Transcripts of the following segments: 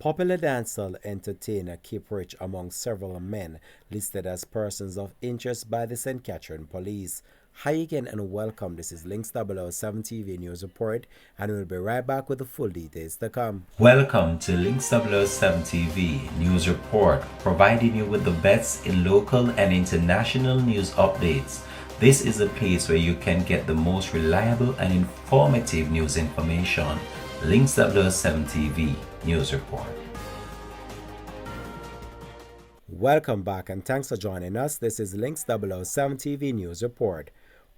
Popular dancehall entertainer Kiprich among several men listed as persons of interest by the St. Catherine Police. Hi again and welcome. This is Links 007 TV News Report, and we'll be right back with the full details to come. Welcome to Links 007 TV News Report, providing you with the best in local and international news updates. This is a place where you can get the most reliable and informative news information. Links 007 TV News Report. Welcome back and thanks for joining us. This is Links 007 TV News Report.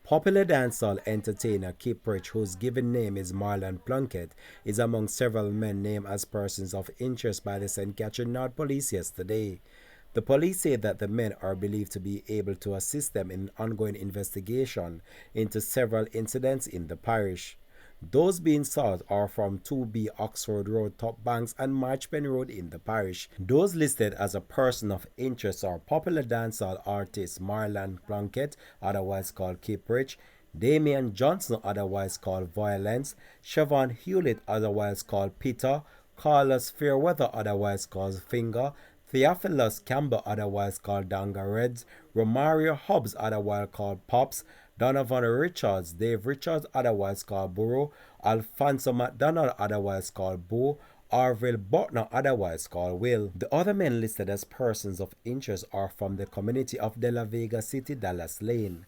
Popular dancehall entertainer Kiprich, whose given name is Marlon Plunkett, is among several men named as persons of interest by the St. Catherine North Police yesterday. The police say that the men are believed to be able to assist them in ongoing investigation into several incidents in the parish. Those being sought are from 2B Oxford Road, Top Banks and Marchpen Road in the parish. Those listed as a person of interest are popular dancehall artist Marlon Plunkett, otherwise called Kiprich, Damian Johnson, otherwise called Violence, Siobhan Hewlett, otherwise called Peter, Carlos Fairweather, otherwise called Finger, Theophilus Campbell, otherwise called Danga Reds, Romario Hobbs, otherwise called Pops, Donovan Richards, Dave Richards, otherwise called Burrow, Alfonso McDonald, otherwise called Boo, Arville Butner, otherwise called Will. The other men listed as persons of interest are from the community of De La Vega City, Dallas Lane.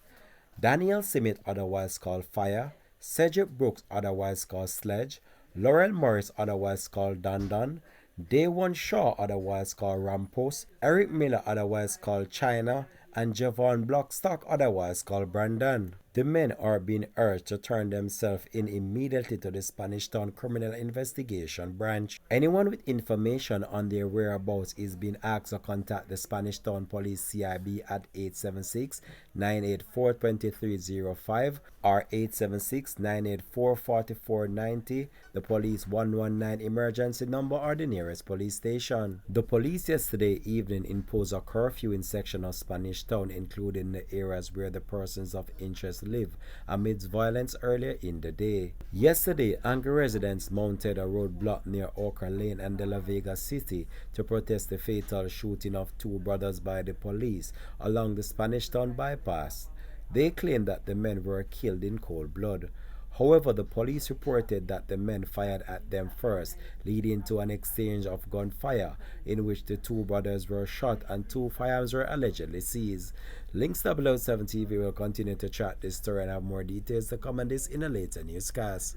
Daniel Simit, otherwise called Fire, Cedric Brooks, otherwise called Sledge, Laurel Morris, otherwise called Don, Daewon Shaw, otherwise called Rampos, Eric Miller, otherwise called China, and Javon Blockstock, otherwise called Brandon. The men are being urged to turn themselves in immediately to the Spanish Town Criminal Investigation Branch. Anyone with information on their whereabouts is being asked to contact the Spanish Town Police CIB at 876-984-2305 or 876-984-4490, the police 119 emergency number or the nearest police station. The police yesterday evening imposed a curfew in section of Spanish Town, including the areas where the persons of interest live, amidst violence earlier in the day. Yesterday, angry residents mounted a roadblock near Oka Lane and De La Vega City to protest the fatal shooting of two brothers by the police along the Spanish Town bypass. They claimed that the men were killed in cold blood. However, the police reported that the men fired at them first, leading to an exchange of gunfire in which the two brothers were shot and two firearms were allegedly seized. Links 007 TV will continue to track this story and have more details to come on this in a later newscast.